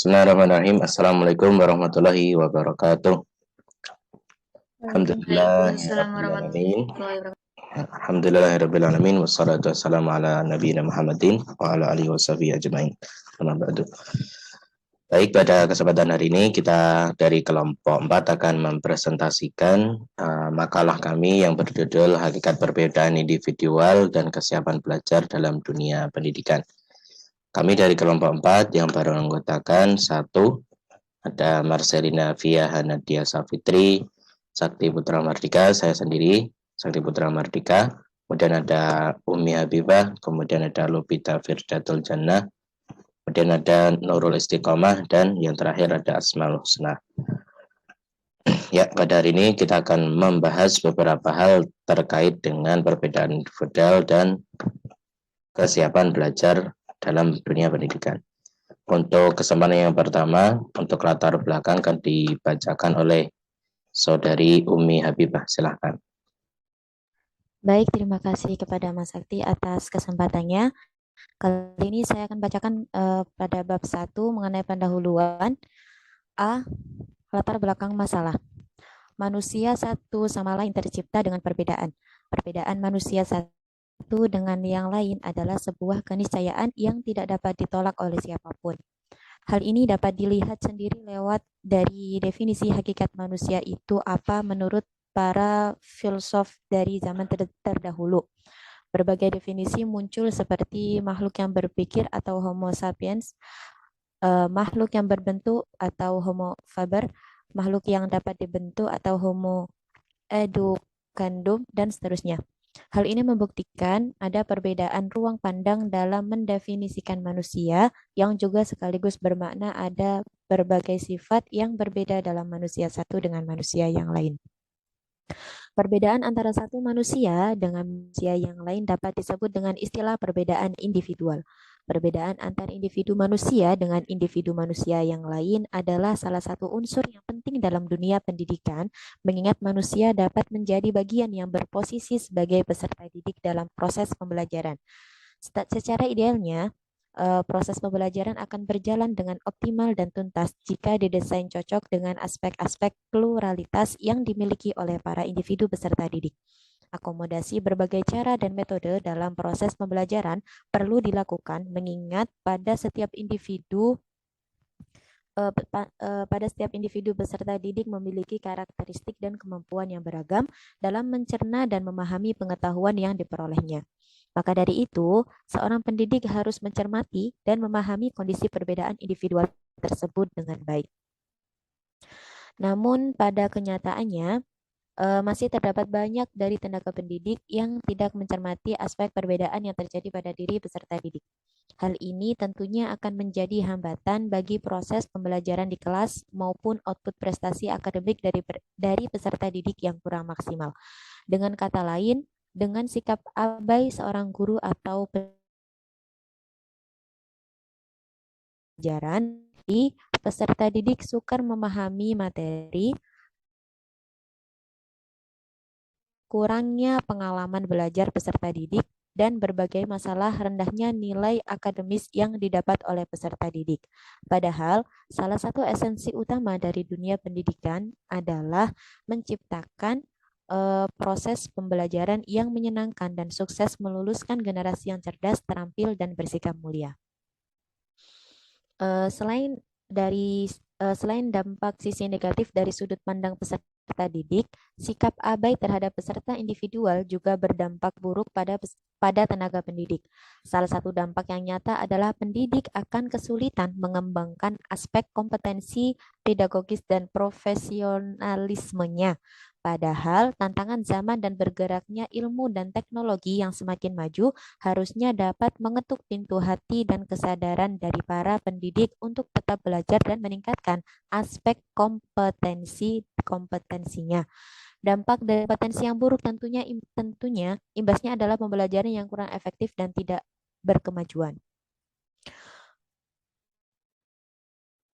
Bismillahirrahmanirrahim. Assalamualaikum warahmatullahi wabarakatuh. Waalaikumsalam warahmatullahi Alhamdulillahirrahmanirrahim. wabarakatuh. Alhamdulillahirrahmanirrahim. Wassalatu wassalamu ala nabiyina Muhammadin wa ala alihi washabihi ajmain. Amma ba'du. Baik, pada kesempatan hari ini kita dari kelompok 4 akan mempresentasikan makalah kami yang berjudul Hakikat Perbedaan Individual dan Kesiapan Belajar dalam Dunia Pendidikan. Kami dari kelompok 4 yang baru menganggotakan 1, ada Marcelina Via Hanadia Safitri, Sakti Putra Mardika, saya sendiri, Sakti Putra Mardika, kemudian ada Umi Habibah, kemudian ada Lupita Firdatul Jannah, kemudian ada Nurul Istiqomah, dan yang terakhir ada Asmaul Husna. Ya, pada hari ini kita akan membahas beberapa hal terkait dengan perbedaan individual dan kesiapan belajar dalam dunia pendidikan. Untuk kesempatan yang pertama, untuk latar belakang akan dibacakan oleh Saudari Umi Habibah. Silahkan. Baik, terima kasih kepada Mas Sakti atas kesempatannya. Kali ini saya akan bacakan pada bab 1 mengenai pendahuluan. A. Latar belakang masalah. Manusia satu sama lain tercipta dengan perbedaan. Perbedaan manusia satu dengan yang lain adalah sebuah keniscayaan yang tidak dapat ditolak oleh siapapun. Hal ini dapat dilihat sendiri lewat dari definisi hakikat manusia itu apa menurut para filsuf dari zaman terdahulu. Berbagai definisi muncul seperti makhluk yang berpikir atau Homo sapiens, makhluk yang berbentuk atau Homo faber, makhluk yang dapat dibentuk atau Homo educandum, dan seterusnya. Hal ini membuktikan ada perbedaan ruang pandang dalam mendefinisikan manusia yang juga sekaligus bermakna ada berbagai sifat yang berbeda dalam manusia satu dengan manusia yang lain. Perbedaan antara satu manusia dengan manusia yang lain dapat disebut dengan istilah perbedaan individual. Perbedaan antar individu manusia dengan individu manusia yang lain adalah salah satu unsur yang penting dalam dunia pendidikan, mengingat manusia dapat menjadi bagian yang berposisi sebagai peserta didik dalam proses pembelajaran. Secara idealnya, proses pembelajaran akan berjalan dengan optimal dan tuntas jika didesain cocok dengan aspek-aspek pluralitas yang dimiliki oleh para individu peserta didik. Akomodasi berbagai cara dan metode dalam proses pembelajaran perlu dilakukan mengingat pada setiap individu peserta didik memiliki karakteristik dan kemampuan yang beragam dalam mencerna dan memahami pengetahuan yang diperolehnya. Maka dari itu, seorang pendidik harus mencermati dan memahami kondisi perbedaan individual tersebut dengan baik. Namun pada kenyataannya, masih terdapat banyak dari tenaga pendidik yang tidak mencermati aspek perbedaan yang terjadi pada diri peserta didik. Hal ini tentunya akan menjadi hambatan bagi proses pembelajaran di kelas maupun output prestasi akademik dari peserta didik yang kurang maksimal. Dengan kata lain, dengan sikap abai seorang guru atau pelajaran, peserta didik sukar memahami materi, kurangnya pengalaman belajar peserta didik, dan berbagai masalah rendahnya nilai akademis yang didapat oleh peserta didik. Padahal, salah satu esensi utama dari dunia pendidikan adalah menciptakan proses pembelajaran yang menyenangkan dan sukses meluluskan generasi yang cerdas, terampil, dan bersikap mulia. Selain dampak sisi negatif dari sudut pandang peserta didik, sikap abai terhadap peserta individual juga berdampak buruk pada tenaga pendidik. Salah satu dampak yang nyata adalah pendidik akan kesulitan mengembangkan aspek kompetensi pedagogis dan profesionalismenya. Padahal tantangan zaman dan bergeraknya ilmu dan teknologi yang semakin maju harusnya dapat mengetuk pintu hati dan kesadaran dari para pendidik untuk tetap belajar dan meningkatkan aspek kompetensinya. Dampak dari potensi yang buruk tentunya imbasnya adalah pembelajaran yang kurang efektif dan tidak berkemajuan.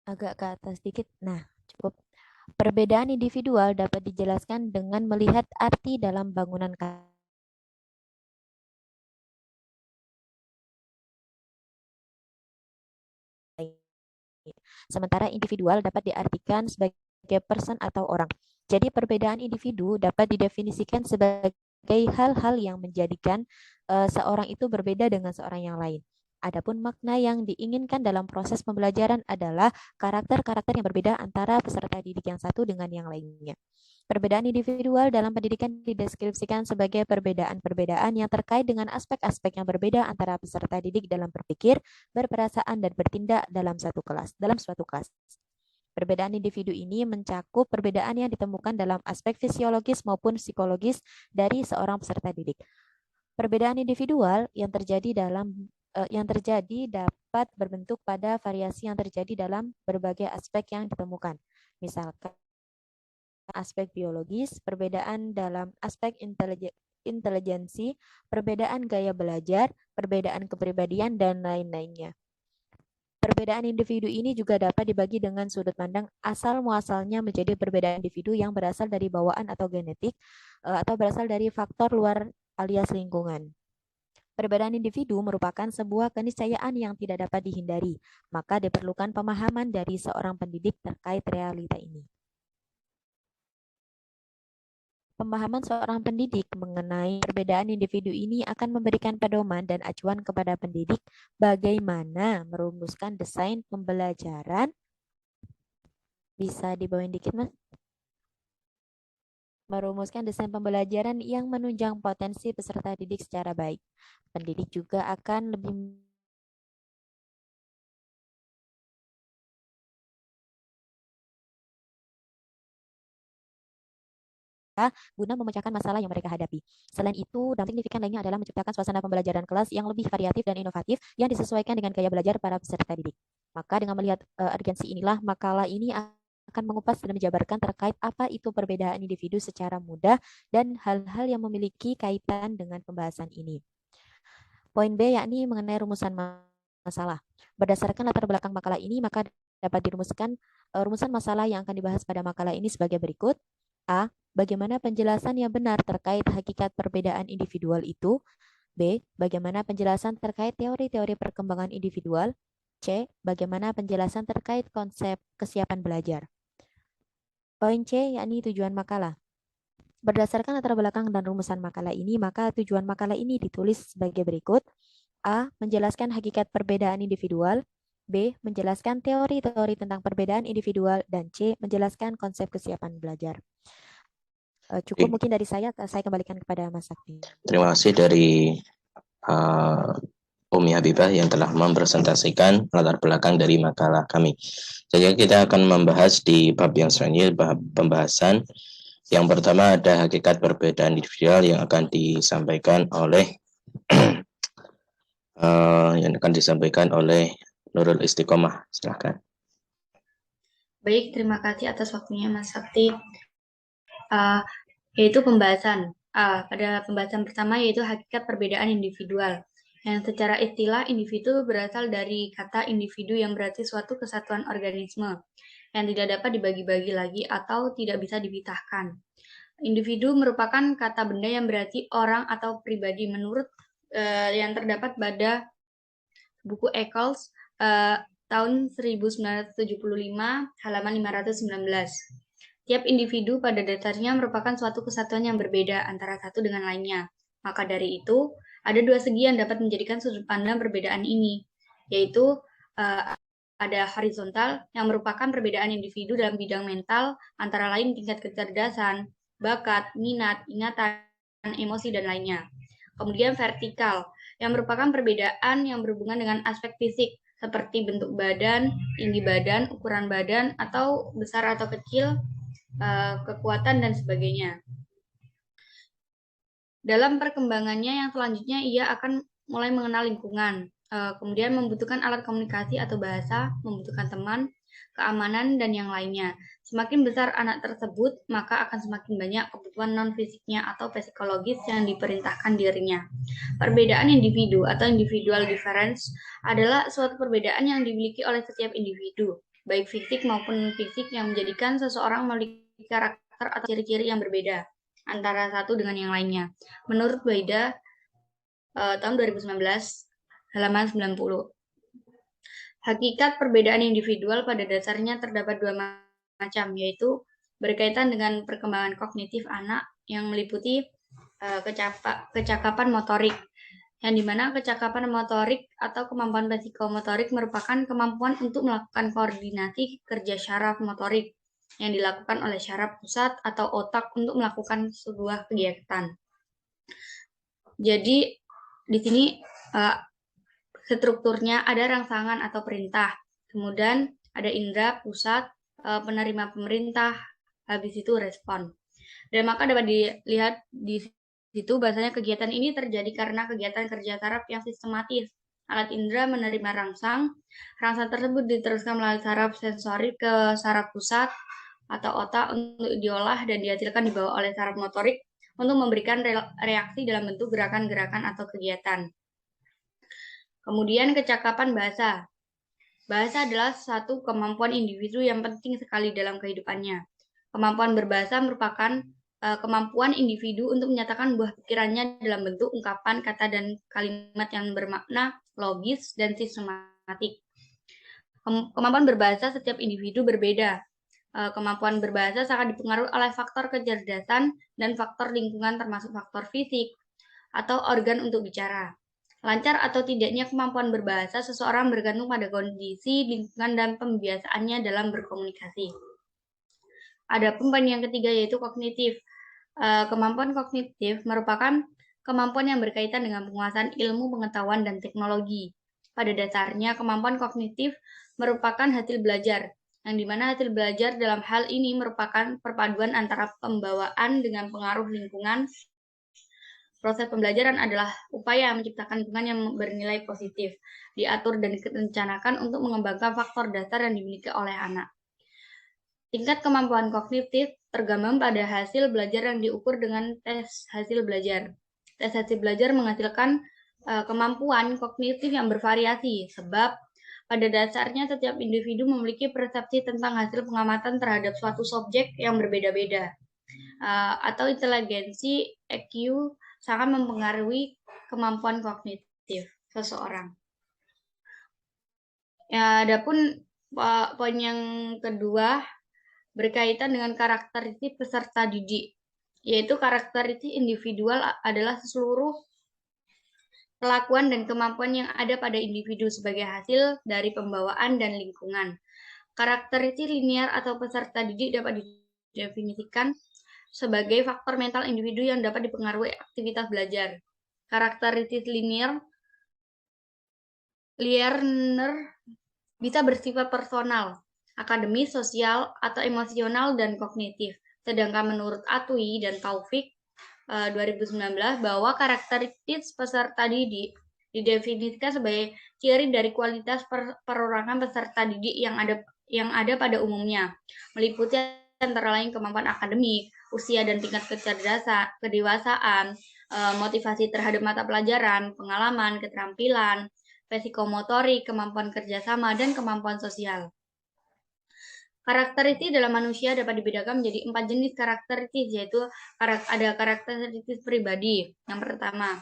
Agak ke atas sedikit. Nah, cukup. Perbedaan individual dapat dijelaskan dengan melihat arti dalam bangunan Sementara individual dapat diartikan sebagai person atau orang. Jadi perbedaan individu dapat didefinisikan sebagai hal-hal yang menjadikan seorang itu berbeda dengan seorang yang lain. Adapun makna yang diinginkan dalam proses pembelajaran adalah karakter-karakter yang berbeda antara peserta didik yang satu dengan yang lainnya. Perbedaan individual dalam pendidikan dideskripsikan sebagai perbedaan-perbedaan yang terkait dengan aspek-aspek yang berbeda antara peserta didik dalam berpikir, berperasaan, dan bertindak dalam suatu kelas. Perbedaan individu ini mencakup perbedaan yang ditemukan dalam aspek fisiologis maupun psikologis dari seorang peserta didik. Perbedaan individual yang terjadi dapat berbentuk pada variasi yang terjadi dalam berbagai aspek yang ditemukan. Misalkan aspek biologis, perbedaan dalam aspek intelijensi, perbedaan gaya belajar, perbedaan kepribadian, dan lain-lainnya. Perbedaan individu ini juga dapat dibagi dengan sudut pandang asal muasalnya menjadi perbedaan individu yang berasal dari bawaan atau genetik, atau berasal dari faktor luar alias lingkungan. Perbedaan individu merupakan sebuah keniscayaan yang tidak dapat dihindari, maka diperlukan pemahaman dari seorang pendidik terkait realita ini. Pemahaman seorang pendidik mengenai perbedaan individu ini akan memberikan pedoman dan acuan kepada pendidik bagaimana merumuskan desain pembelajaran. Bisa dibawain dikit, Mas? Merumuskan desain pembelajaran yang menunjang potensi peserta didik secara baik. Pendidik juga akan lebih guna memecahkan masalah yang mereka hadapi. Selain itu, dampak signifikan lainnya adalah menciptakan suasana pembelajaran kelas yang lebih variatif dan inovatif yang disesuaikan dengan gaya belajar para peserta didik. Maka dengan melihat urgensi inilah, makalah ini akan mengupas dan menjabarkan terkait apa itu perbedaan individu secara mudah dan hal-hal yang memiliki kaitan dengan pembahasan ini. Poin B yakni mengenai rumusan masalah. Berdasarkan latar belakang makalah ini, maka dapat dirumuskan rumusan masalah yang akan dibahas pada makalah ini sebagai berikut. A. Bagaimana penjelasan yang benar terkait hakikat perbedaan individual itu? B. Bagaimana penjelasan terkait teori-teori perkembangan individual? C. Bagaimana penjelasan terkait konsep kesiapan belajar? Poin C yakni tujuan makalah. Berdasarkan latar belakang dan rumusan makalah ini, maka tujuan makalah ini ditulis sebagai berikut. A. Menjelaskan hakikat perbedaan individual. B. Menjelaskan teori-teori tentang perbedaan individual. Dan C. Menjelaskan konsep kesiapan belajar. Cukup mungkin dari saya kembalikan kepada Mas Sakti. Terima kasih dari Umi Habibah yang telah mempresentasikan latar belakang dari makalah kami. Jadi kita akan membahas di bab yang selanjutnya, bab pembahasan. Yang pertama ada hakikat perbedaan individual yang akan disampaikan oleh Nurul Istiqomah. Silakan. Baik, terima kasih atas waktunya Mas Sakti. Yaitu pembahasan. Pada pembahasan pertama yaitu hakikat perbedaan individual. Yang secara istilah individu berasal dari kata individu yang berarti suatu kesatuan organisme yang tidak dapat dibagi-bagi lagi atau tidak bisa dipisahkan. Individu merupakan kata benda yang berarti orang atau pribadi menurut yang terdapat pada buku Eccles tahun 1975 halaman 519. Tiap individu pada dasarnya merupakan suatu kesatuan yang berbeda antara satu dengan lainnya. Maka dari itu, ada dua segi yang dapat menjadikan sudut pandang perbedaan ini, yaitu ada horizontal yang merupakan perbedaan individu dalam bidang mental, antara lain tingkat kecerdasan, bakat, minat, ingatan, emosi, dan lainnya. Kemudian vertikal, yang merupakan perbedaan yang berhubungan dengan aspek fisik, seperti bentuk badan, tinggi badan, ukuran badan, atau besar atau kecil, kekuatan, dan sebagainya. Dalam perkembangannya yang selanjutnya, ia akan mulai mengenal lingkungan, kemudian membutuhkan alat komunikasi atau bahasa, membutuhkan teman, keamanan, dan yang lainnya. Semakin besar anak tersebut, maka akan semakin banyak kebutuhan non-fisiknya atau psikologis yang diperintahkan dirinya. Perbedaan individu atau individual difference adalah suatu perbedaan yang dimiliki oleh setiap individu, baik fisik maupun non-fisik, yang menjadikan seseorang memiliki karakter atau ciri-ciri yang berbeda antara satu dengan yang lainnya. Menurut Baida tahun 2019 halaman 90. Hakikat perbedaan individual pada dasarnya terdapat dua macam, yaitu berkaitan dengan perkembangan kognitif anak yang meliputi kecakapan motorik, yang dimana kecakapan motorik atau kemampuan psikomotorik merupakan kemampuan untuk melakukan koordinasi kerja syaraf motorik yang dilakukan oleh syaraf pusat atau otak untuk melakukan sebuah kegiatan. Jadi di sini strukturnya ada rangsangan atau perintah, kemudian ada indera pusat, penerima pemerintah, habis itu respon. Dan maka dapat dilihat di situ bahasanya kegiatan ini terjadi karena kegiatan kerja saraf yang sistematis. Alat indera menerima rangsang tersebut diteruskan melalui saraf sensorik ke saraf pusat atau otak untuk diolah dan dihasilkan dibawa oleh saraf motorik untuk memberikan reaksi dalam bentuk gerakan-gerakan atau kegiatan. Kemudian kecakapan bahasa. Bahasa adalah satu kemampuan individu yang penting sekali dalam kehidupannya. Kemampuan berbahasa merupakan kemampuan individu untuk menyatakan buah pikirannya dalam bentuk ungkapan, kata, dan kalimat yang bermakna, logis, dan sistematik. Kemampuan berbahasa setiap individu berbeda. Kemampuan berbahasa sangat dipengaruhi oleh faktor kecerdasan dan faktor lingkungan termasuk faktor fisik atau organ untuk bicara. Lancar atau tidaknya kemampuan berbahasa seseorang bergantung pada kondisi, lingkungan, dan pembiasaannya dalam berkomunikasi. Ada poin yang ketiga yaitu kognitif. Kemampuan kognitif merupakan kemampuan yang berkaitan dengan penguasaan ilmu, pengetahuan, dan teknologi. Pada dasarnya, kemampuan kognitif merupakan hasil belajar, yang dimana hasil belajar dalam hal ini merupakan perpaduan antara pembawaan dengan pengaruh lingkungan. Proses pembelajaran adalah upaya menciptakan lingkungan yang bernilai positif, diatur dan direncanakan untuk mengembangkan faktor dasar yang dimiliki oleh anak. Tingkat kemampuan kognitif tergambar pada hasil belajar yang diukur dengan tes hasil belajar. Tes hasil belajar menghasilkan kemampuan kognitif yang bervariasi, sebab pada dasarnya setiap individu memiliki persepsi tentang hasil pengamatan terhadap suatu subjek yang berbeda-beda. Atau inteligensi EQ sangat mempengaruhi kemampuan kognitif seseorang. Ya, adapun poin yang kedua berkaitan dengan karakteristik peserta didik, yaitu karakteristik individual adalah seluruh kelakuan dan kemampuan yang ada pada individu sebagai hasil dari pembawaan dan lingkungan. Karakteristik linear atau peserta didik dapat didefinisikan sebagai faktor mental individu yang dapat dipengaruhi aktivitas belajar. Karakteristik linear bisa bersifat personal, akademis, sosial, atau emosional dan kognitif. Sedangkan menurut Atwi dan Taufik 2019 bahwa karakteristik peserta didik didefinisikan sebagai ciri dari kualitas perorangan peserta didik yang ada pada umumnya, meliputi antara lain kemampuan akademik, usia dan tingkat kecerdasan, kedewasaan, motivasi terhadap mata pelajaran, pengalaman, keterampilan, psikomotorik, kemampuan kerjasama, dan kemampuan sosial. Karakteristik dalam manusia dapat dibedakan menjadi 4 jenis karakteristik, yaitu ada karakteristik pribadi. Yang pertama,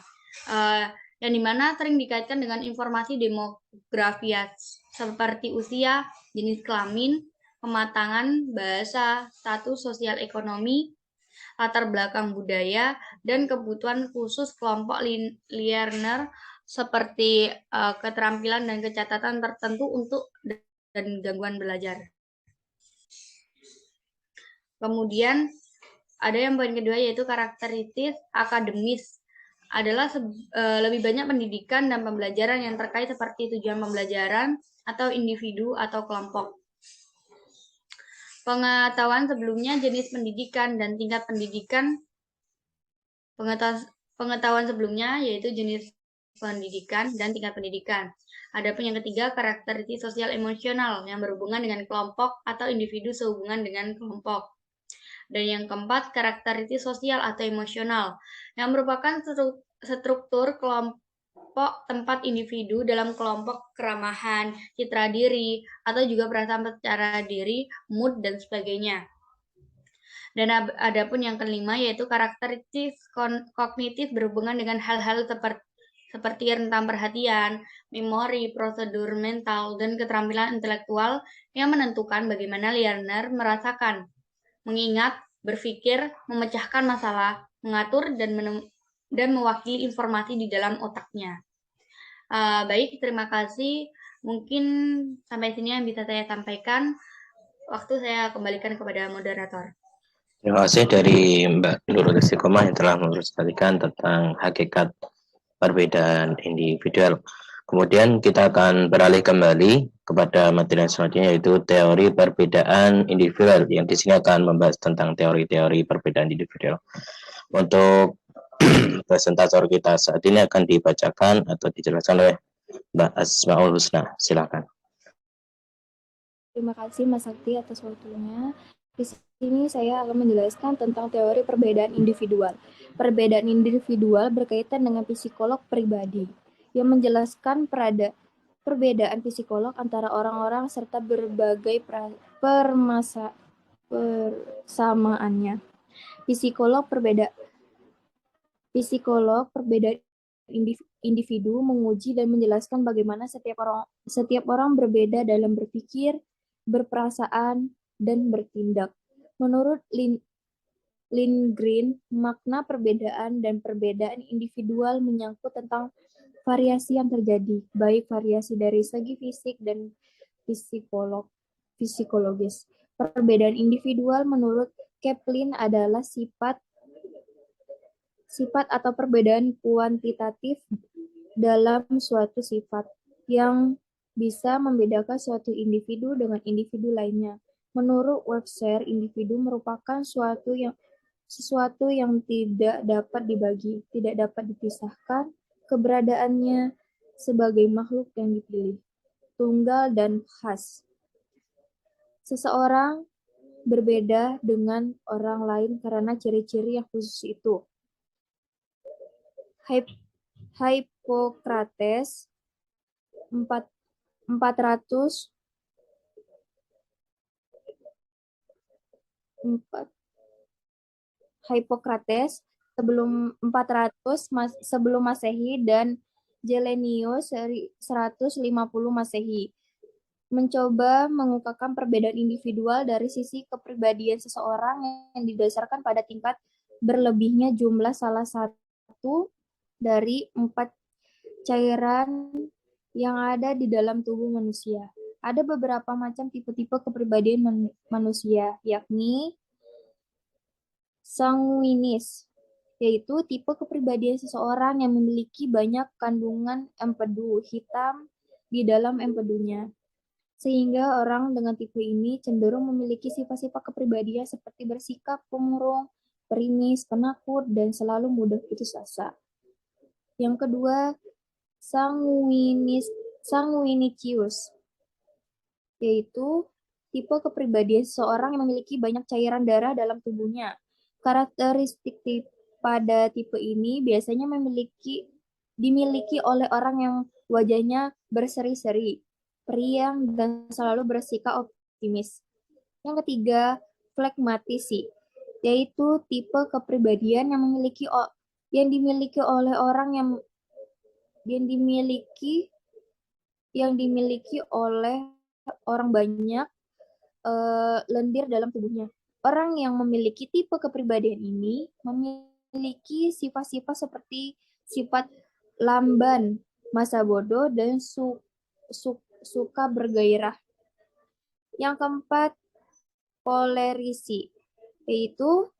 yang dimana sering dikaitkan dengan informasi demografias seperti usia, jenis kelamin, kematangan, bahasa, status sosial ekonomi, latar belakang budaya, dan kebutuhan khusus kelompok learner seperti keterampilan dan kecatatan tertentu untuk dan gangguan belajar. Kemudian ada yang poin kedua yaitu karakteristik akademis adalah lebih banyak pendidikan dan pembelajaran yang terkait seperti tujuan pembelajaran atau individu atau kelompok. Pengetahuan sebelumnya jenis pendidikan dan tingkat pendidikan. Pengetahuan sebelumnya yaitu jenis pendidikan dan tingkat pendidikan. Adapun yang ketiga karakteristik sosial emosional yang berhubungan dengan kelompok atau individu sehubungan dengan kelompok. Dan yang keempat, karakteristik sosial atau emosional, yang merupakan struktur kelompok tempat individu dalam kelompok keramahan, citra diri, atau juga perasaan secara diri, mood, dan sebagainya. Dan adapun yang kelima, yaitu karakteristik kognitif berhubungan dengan hal-hal seperti rentang perhatian, memori, prosedur mental, dan keterampilan intelektual yang menentukan bagaimana learner merasakan, mengingat, berpikir, memecahkan masalah, mengatur, dan mewakili informasi di dalam otaknya. Baik, terima kasih. Mungkin sampai sini yang bisa saya sampaikan. Waktu saya kembalikan kepada moderator. Terima kasih dari Mbak Nurul Istiqomah yang telah meluruskan tentang hakikat perbedaan individual. Kemudian kita akan beralih kembali kepada materi selanjutnya, yaitu teori perbedaan individual, yang di sini akan membahas tentang teori-teori perbedaan individual. Untuk presentator kita saat ini akan dibacakan atau dijelaskan oleh Mbak Asmaul Husna. Silakan. Terima kasih Mas Sakti atas waktunya. Di sini saya akan menjelaskan tentang teori perbedaan individual. Perbedaan individual berkaitan dengan psikolog pribadi yang menjelaskan perbedaan psikolog antara orang-orang serta berbagai persamaannya. Psikolog perbedaan individu menguji dan menjelaskan bagaimana setiap orang berbeda dalam berpikir, berperasaan, dan bertindak. Menurut Lindgren, makna perbedaan dan perbedaan individual menyangkut tentang variasi yang terjadi, baik variasi dari segi fisik dan psikologis. Perbedaan individual menurut Kaplan adalah sifat atau perbedaan kuantitatif dalam suatu sifat yang bisa membedakan suatu individu dengan individu lainnya. Menurut Webster, individu merupakan sesuatu yang tidak dapat dibagi, tidak dapat dipisahkan, keberadaannya sebagai makhluk yang dipilih, tunggal dan khas. Seseorang berbeda dengan orang lain karena ciri-ciri yang khusus itu. Hippocrates 400 Hippocrates sebelum 400 sebelum Masehi dan Galenius 150 Masehi mencoba mengungkapkan perbedaan individual dari sisi kepribadian seseorang yang didasarkan pada tingkat berlebihnya jumlah salah satu dari 4 cairan yang ada di dalam tubuh manusia. Ada beberapa macam tipe-tipe kepribadian manusia, yakni sanguinis, yaitu tipe kepribadian seseorang yang memiliki banyak kandungan empedu hitam di dalam empedunya. Sehingga orang dengan tipe ini cenderung memiliki sifat-sifat kepribadian seperti bersikap pemurung, perimis, penakut, dan selalu mudah putus asa. Yang kedua, sanguinicius, yaitu tipe kepribadian seseorang yang memiliki banyak cairan darah dalam tubuhnya. Karakteristik pada tipe ini biasanya dimiliki oleh orang yang wajahnya berseri-seri, periang, dan selalu bersikap optimis. Yang ketiga, flegmatisi, yaitu tipe kepribadian yang dimiliki oleh orang banyak, lendir dalam tubuhnya. Orang yang memiliki tipe kepribadian ini memiliki sifat-sifat seperti sifat lamban, masa bodoh, dan suka bergairah. Yang keempat, kolerisi, yaitu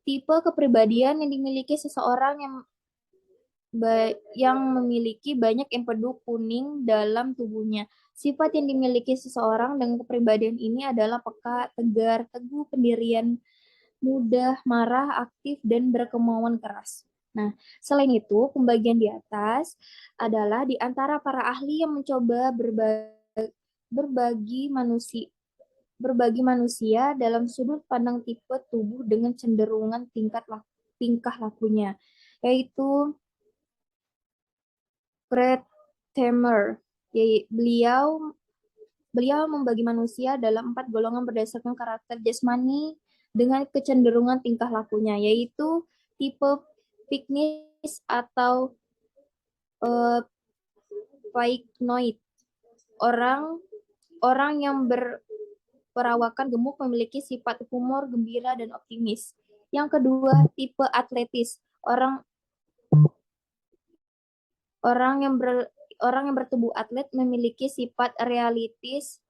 tipe kepribadian yang dimiliki seseorang yang memiliki banyak empedu kuning dalam tubuhnya. Sifat yang dimiliki seseorang dengan kepribadian ini adalah peka, tegar, teguh, pendirian, mudah, marah, aktif, dan berkemauan keras. Nah, selain itu, pembagian di atas adalah di antara para ahli yang mencoba berbagi manusia dalam sudut pandang tipe tubuh dengan cenderungan tingkah lakunya, yaitu Fred Tamer. Beliau membagi manusia dalam 4 golongan berdasarkan karakter jasmani dengan kecenderungan tingkah lakunya, yaitu tipe piknis atau Pycnoid. Orang yang berperawakan gemuk memiliki sifat humor, gembira, dan optimis. Yang kedua, tipe atletis. Orang yang bertubuh atlet memiliki sifat realistis,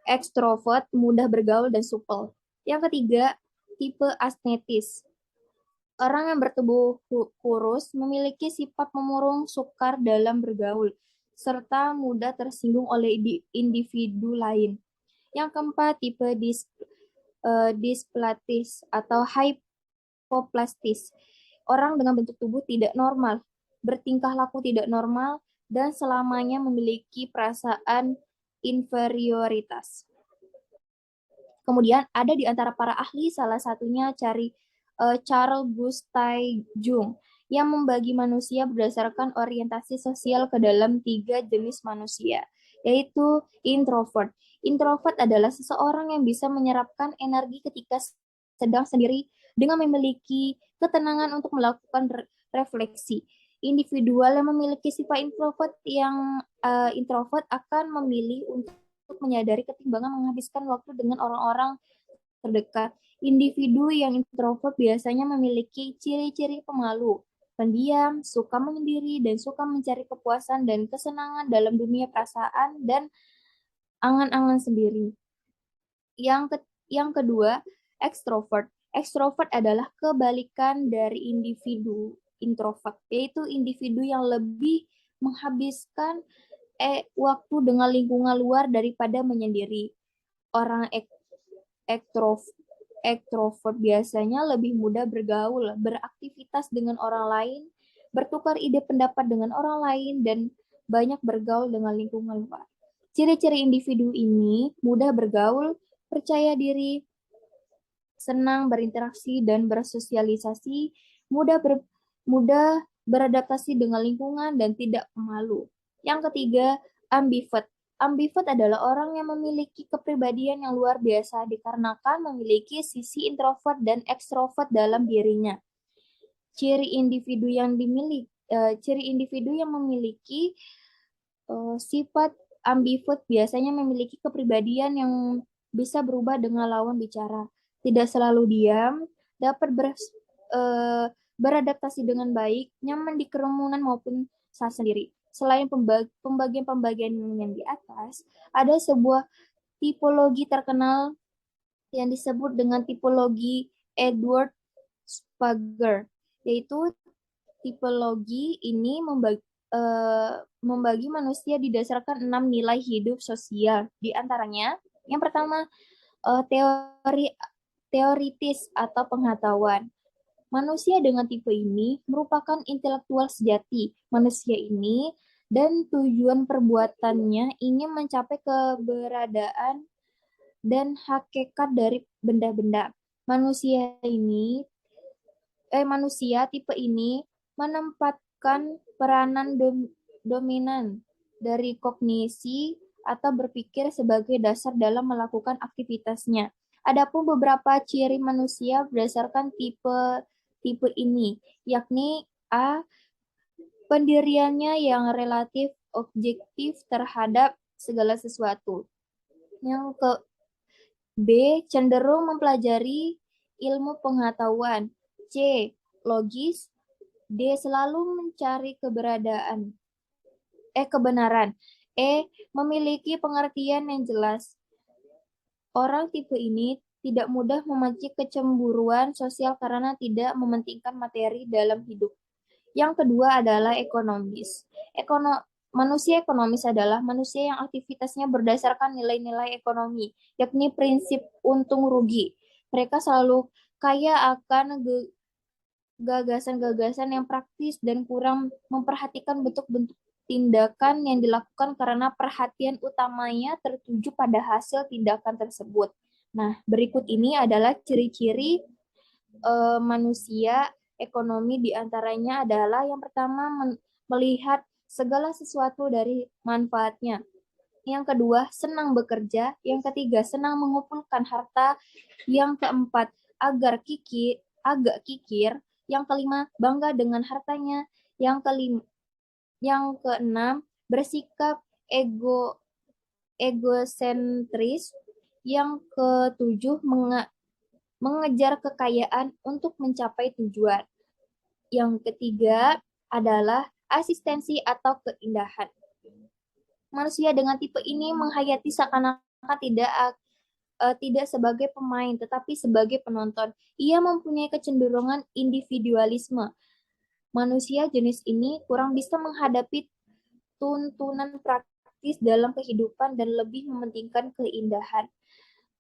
ekstrovert, mudah bergaul, dan supel. Yang ketiga, tipe asnetis. Orang yang bertubuh kurus memiliki sifat pemurung, sukar dalam bergaul, serta mudah tersinggung oleh individu lain. Yang keempat, tipe displatis atau hypoplastis. Orang dengan bentuk tubuh tidak normal, bertingkah laku tidak normal, dan selamanya memiliki perasaan inferioritas. Kemudian ada di antara para ahli, salah satunya Charles Gustav Jung, yang membagi manusia berdasarkan orientasi sosial ke dalam 3 jenis manusia, yaitu introvert. Introvert adalah seseorang yang bisa menyerapkan energi ketika sedang sendiri dengan memiliki ketenangan untuk melakukan refleksi. Individual yang memiliki sifat introvert akan memilih untuk menyadari ketimbangan menghabiskan waktu dengan orang-orang terdekat. Individu yang introvert biasanya memiliki ciri-ciri pemalu, pendiam, suka menyendiri, dan suka mencari kepuasan dan kesenangan dalam dunia perasaan dan angan-angan sendiri. Yang kedua, ekstrovert. Ekstrovert adalah kebalikan dari individu introvert, yaitu individu yang lebih menghabiskan waktu dengan lingkungan luar daripada menyendiri. Orang ekstrovert biasanya lebih mudah bergaul, beraktivitas dengan orang lain, bertukar ide pendapat dengan orang lain, dan banyak bergaul dengan lingkungan luar. Ciri-ciri individu ini mudah bergaul, percaya diri, senang berinteraksi dan bersosialisasi, mudah beradaptasi dengan lingkungan, dan tidak pemalu. Yang ketiga, ambivert. Ambivert adalah orang yang memiliki kepribadian yang luar biasa dikarenakan memiliki sisi introvert dan ekstrovert dalam dirinya. Ciri individu yang memiliki sifat ambivert biasanya memiliki kepribadian yang bisa berubah dengan lawan bicara, tidak selalu diam, dapat beradaptasi dengan baik, nyaman di kerumunan maupun saat sendiri. Selain pembagian-pembagian yang di atas, ada sebuah tipologi terkenal yang disebut dengan tipologi Edward Spager, yaitu tipologi ini membagi manusia didasarkan 6 nilai hidup sosial. Di antaranya, yang pertama, teoritis atau pengetahuan. Manusia dengan tipe ini merupakan intelektual sejati. Manusia ini dan tujuan perbuatannya ingin mencapai keberadaan dan hakikat dari benda-benda. Manusia tipe ini menempatkan peranan dominan dari kognisi atau berpikir sebagai dasar dalam melakukan aktivitasnya. Adapun beberapa ciri manusia berdasarkan tipe ini, yakni A. Pendiriannya yang relatif objektif terhadap segala sesuatu. Yang ke B. Cenderung mempelajari ilmu pengetahuan. C. Logis. D. Selalu mencari kebenaran. E. Memiliki pengertian yang jelas. Orang tipe ini tidak mudah memancing kecemburuan sosial karena tidak mementingkan materi dalam hidup. Yang kedua adalah ekonomis. Manusia ekonomis adalah manusia yang aktivitasnya berdasarkan nilai-nilai ekonomi, yakni prinsip untung rugi. Mereka selalu kaya akan gagasan-gagasan yang praktis dan kurang memperhatikan bentuk-bentuk tindakan yang dilakukan karena perhatian utamanya tertuju pada hasil tindakan tersebut. Nah, berikut ini adalah ciri-ciri manusia ekonomi, diantaranya adalah yang pertama melihat segala sesuatu dari manfaatnya. Yang kedua, senang bekerja. Yang ketiga, senang mengumpulkan harta. Yang keempat, agak kikir. Yang kelima, bangga dengan hartanya. Yang keenam, bersikap egosentris. Yang ketujuh, mengejar kekayaan untuk mencapai tujuan. Yang ketiga adalah asistensi atau keindahan. Manusia dengan tipe ini menghayati seakan-akan tidak sebagai pemain, tetapi sebagai penonton. Ia mempunyai kecenderungan individualisme. Manusia jenis ini kurang bisa menghadapi tuntunan praktis dalam kehidupan dan lebih mementingkan keindahan.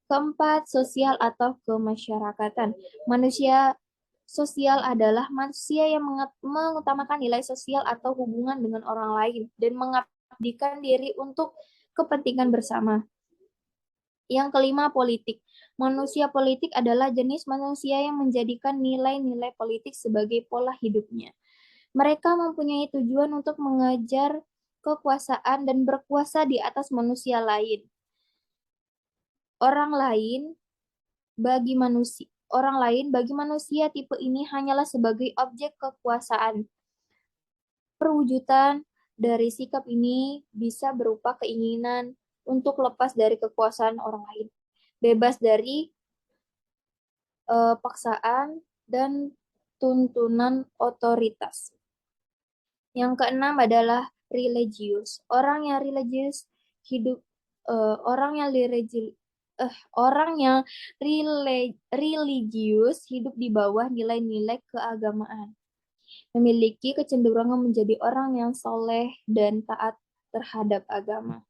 Keempat, sosial atau kemasyarakatan. Manusia sosial adalah manusia yang mengutamakan nilai sosial atau hubungan dengan orang lain dan mengabdikan diri untuk kepentingan bersama. Yang kelima, politik. Manusia politik adalah jenis manusia yang menjadikan nilai-nilai politik sebagai pola hidupnya. Mereka mempunyai tujuan untuk mengejar kekuasaan dan berkuasa di atas manusia lain. Orang lain bagi manusia tipe ini hanyalah sebagai objek kekuasaan. Perwujudan dari sikap ini bisa berupa keinginan untuk lepas dari kekuasaan orang lain, bebas dari paksaan dan tuntunan otoritas. Yang keenam adalah religius. Orang yang religius hidup religius hidup di bawah nilai-nilai keagamaan. Memiliki kecenderungan menjadi orang yang soleh dan taat terhadap agama.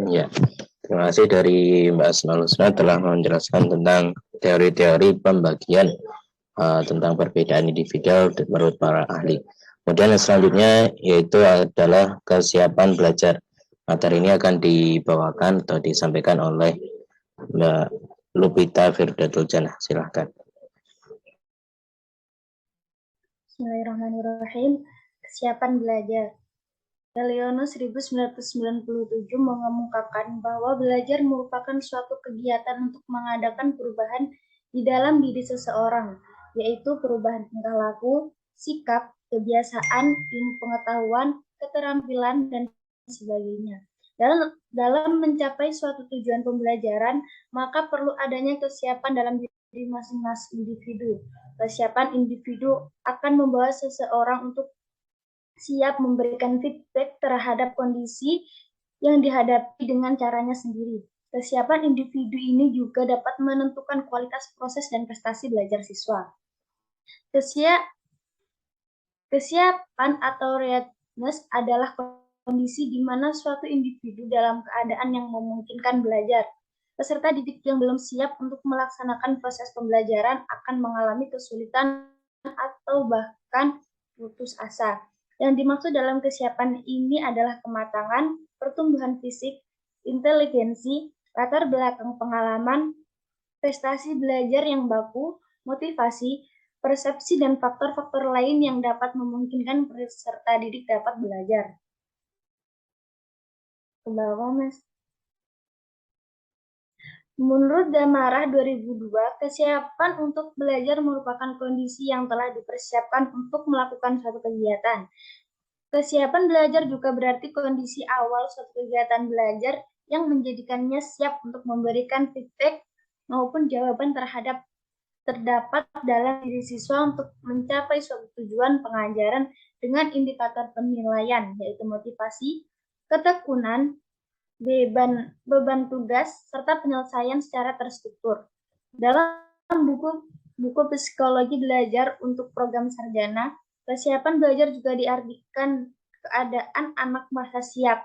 Ya, terima kasih dari Mbak Asmaul Husna telah menjelaskan tentang teori-teori pembagian tentang perbedaan individual menurut para ahli. Kemudian yang selanjutnya yaitu adalah kesiapan belajar. Materi ini akan dibawakan atau disampaikan oleh Mbak Lupita Firdatul Janah. Silahkan. Bismillahirrahmanirrahim. Kesiapan belajar. Galliano 1997 mengemukakan bahwa belajar merupakan suatu kegiatan untuk mengadakan perubahan di dalam diri seseorang, yaitu perubahan tingkah laku, sikap, kebiasaan, ilmu pengetahuan, keterampilan, dan sebagainya. Dalam mencapai suatu tujuan pembelajaran, maka perlu adanya kesiapan dalam diri masing-masing individu. Kesiapan individu akan membawa seseorang untuk siap memberikan feedback terhadap kondisi yang dihadapi dengan caranya sendiri. Kesiapan individu ini juga dapat menentukan kualitas proses dan prestasi belajar siswa. Kesiapan atau readiness adalah kondisi di mana suatu individu dalam keadaan yang memungkinkan belajar. Peserta didik yang belum siap untuk melaksanakan proses pembelajaran akan mengalami kesulitan atau bahkan putus asa. Yang dimaksud dalam kesiapan ini adalah kematangan, pertumbuhan fisik, inteligensi, latar belakang pengalaman, prestasi belajar yang baku, motivasi, persepsi, dan faktor-faktor lain yang dapat memungkinkan peserta didik dapat belajar. Ke bawah, Mas. Menurut Gamarah 2002, kesiapan untuk belajar merupakan kondisi yang telah dipersiapkan untuk melakukan suatu kegiatan. Kesiapan belajar juga berarti kondisi awal suatu kegiatan belajar yang menjadikannya siap untuk memberikan feedback maupun jawaban terdapat dalam diri siswa untuk mencapai suatu tujuan pengajaran dengan indikator penilaian, yaitu motivasi, ketekunan, beban tugas, serta penyelesaian secara terstruktur. Dalam buku psikologi belajar untuk program sarjana, kesiapan belajar juga diartikan keadaan anak merasa siap,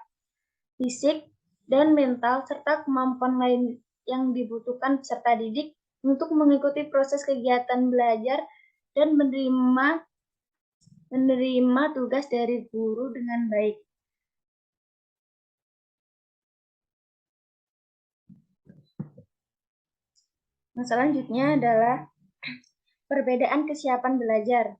fisik dan mental, serta kemampuan lain yang dibutuhkan peserta didik untuk mengikuti proses kegiatan belajar dan menerima tugas dari guru dengan baik. Nah, selanjutnya adalah perbedaan kesiapan belajar,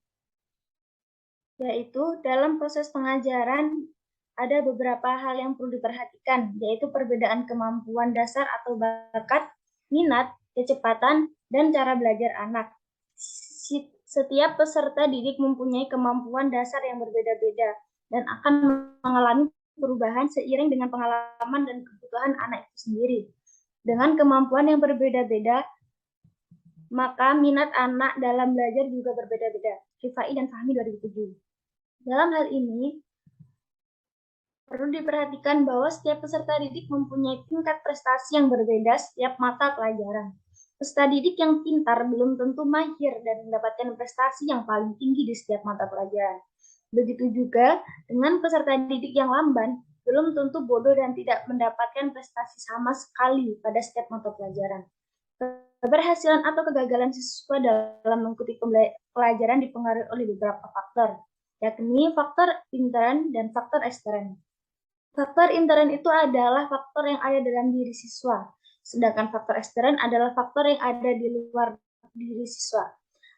yaitu dalam proses pengajaran ada beberapa hal yang perlu diperhatikan, yaitu perbedaan kemampuan dasar atau bakat, minat, kecepatan, dan cara belajar anak. Setiap peserta didik mempunyai kemampuan dasar yang berbeda-beda dan akan mengalami perubahan seiring dengan pengalaman dan kebutuhan anak itu sendiri. Dengan kemampuan yang berbeda-beda, maka minat anak dalam belajar juga berbeda-beda. Rifai dan Fahmi 2007. Dalam hal ini, perlu diperhatikan bahwa setiap peserta didik mempunyai tingkat prestasi yang berbeda setiap mata pelajaran. Peserta didik yang pintar belum tentu mahir dan mendapatkan prestasi yang paling tinggi di setiap mata pelajaran. Begitu juga dengan peserta didik yang lamban, belum tentu bodoh dan tidak mendapatkan prestasi sama sekali pada setiap mata pelajaran. Keberhasilan atau kegagalan siswa dalam mengikuti pelajaran dipengaruhi oleh beberapa faktor, yakni faktor intern dan faktor ekstern. Faktor intern itu adalah faktor yang ada dalam diri siswa, sedangkan faktor ekstern adalah faktor yang ada di luar diri siswa.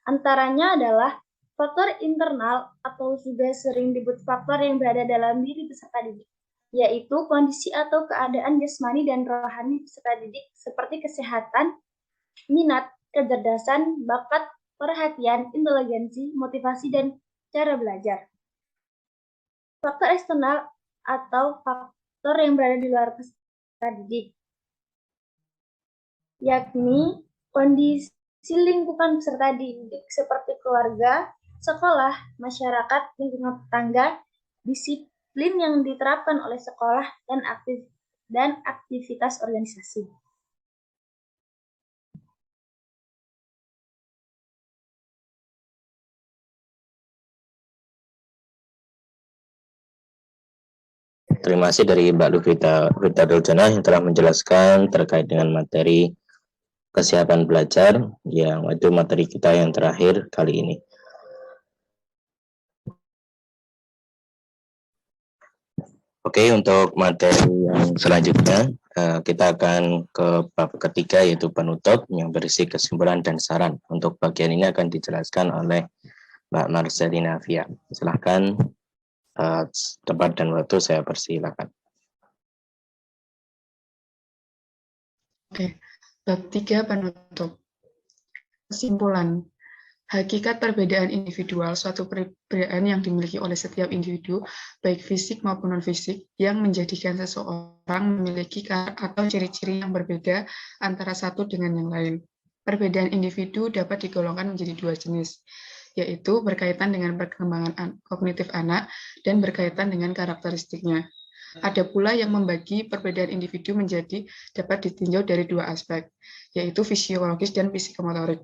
Antaranya adalah faktor internal atau juga sering disebut faktor yang berada dalam diri peserta didik, yaitu kondisi atau keadaan jasmani dan rohani peserta didik seperti kesehatan, minat, kecerdasan, bakat, perhatian, inteligensi, motivasi, dan cara belajar. Faktor eksternal atau faktor yang berada di luar peserta didik, yakni kondisi lingkungan peserta didik seperti keluarga, sekolah, masyarakat, lingkungan tetangga, disiplin yang diterapkan oleh sekolah, dan aktivitas organisasi. Terima kasih dari Mbak Luvita Duljana yang telah menjelaskan terkait dengan materi kesiapan belajar, yang itu materi kita yang terakhir kali ini. Oke, untuk materi yang selanjutnya, kita akan ke bab ketiga, yaitu penutup yang berisi kesimpulan dan saran. Untuk bagian ini akan dijelaskan oleh Mbak Marcelina Fia. Silahkan, tempat dan waktu saya persilakan. Oke, bab 3 penutup. Kesimpulan. Hakikat perbedaan individual, suatu perbedaan yang dimiliki oleh setiap individu, baik fisik maupun non-fisik, yang menjadikan seseorang memiliki karakter atau ciri-ciri yang berbeda antara satu dengan yang lain. Perbedaan individu dapat digolongkan menjadi dua jenis, yaitu berkaitan dengan perkembangan kognitif anak dan berkaitan dengan karakteristiknya. Ada pula yang membagi perbedaan individu menjadi dapat ditinjau dari dua aspek, yaitu fisiologis dan psikomotorik.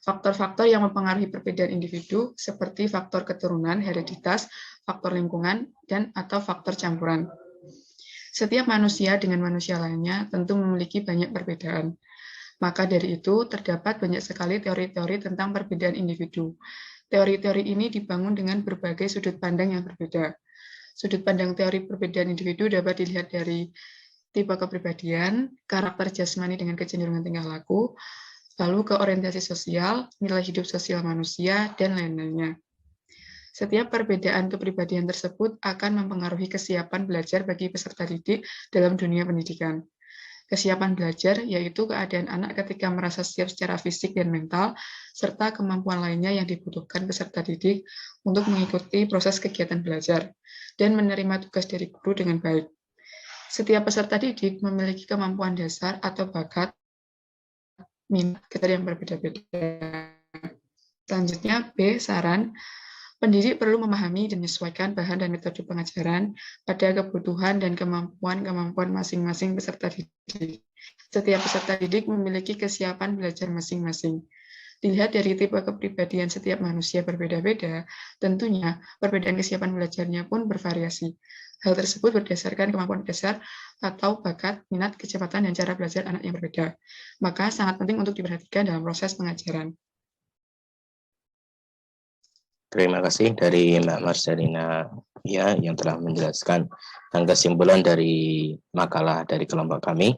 Faktor-faktor yang mempengaruhi perbedaan individu seperti faktor keturunan, hereditas, faktor lingkungan, dan atau faktor campuran. Setiap manusia dengan manusia lainnya tentu memiliki banyak perbedaan. Maka dari itu, terdapat banyak sekali teori-teori tentang perbedaan individu. Teori-teori ini dibangun dengan berbagai sudut pandang yang berbeda. Sudut pandang teori perbedaan individu dapat dilihat dari tipe kepribadian, karakter jasmani dengan kecenderungan tingkah laku, lalu ke orientasi sosial, nilai hidup sosial manusia, dan lain-lainnya. Setiap perbedaan kepribadian tersebut akan mempengaruhi kesiapan belajar bagi peserta didik dalam dunia pendidikan. Kesiapan belajar yaitu keadaan anak ketika merasa siap secara fisik dan mental, serta kemampuan lainnya yang dibutuhkan peserta didik untuk mengikuti proses kegiatan belajar dan menerima tugas dari guru dengan baik. Setiap peserta didik memiliki kemampuan dasar atau bakat minat yang berbeda-beda. Selanjutnya, B. Saran. Pendidik perlu memahami dan menyesuaikan bahan dan metode pengajaran pada kebutuhan dan kemampuan masing-masing peserta didik. Setiap peserta didik memiliki kesiapan belajar masing-masing. Dilihat dari tipe kepribadian setiap manusia berbeda-beda, tentunya perbedaan kesiapan belajarnya pun bervariasi. Hal tersebut berdasarkan kemampuan dasar atau bakat, minat, kecepatan, dan cara belajar anak yang berbeda. Maka sangat penting untuk diperhatikan dalam proses pengajaran. Terima kasih dari Mbak Marcelina ya, yang telah menjelaskan dan kesimpulan dari makalah dari kelompok kami.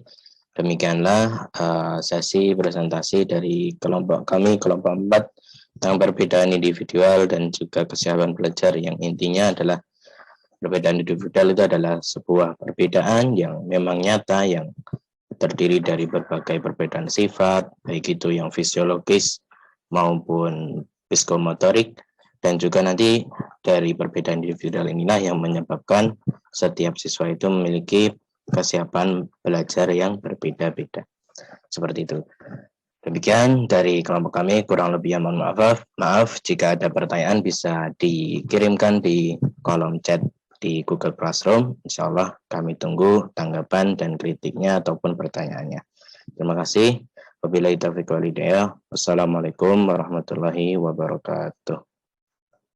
Demikianlah sesi presentasi dari kelompok kami, kelompok 4, tentang perbedaan individual dan juga kesiapan belajar, yang intinya adalah perbedaan individual itu adalah sebuah perbedaan yang memang nyata, yang terdiri dari berbagai perbedaan sifat, baik itu yang fisiologis maupun psikomotorik, dan juga nanti dari perbedaan individual inilah yang menyebabkan setiap siswa itu memiliki kesiapan belajar yang berbeda-beda. Seperti itu. Demikian dari kelompok kami, kurang lebih mohon maaf jika ada pertanyaan bisa dikirimkan di kolom chat di Google Classroom. Insya Allah kami tunggu tanggapan dan kritiknya ataupun pertanyaannya. Terima kasih. Wabillahi taufiq wal hidayah. Wassalamualaikum warahmatullahi wabarakatuh.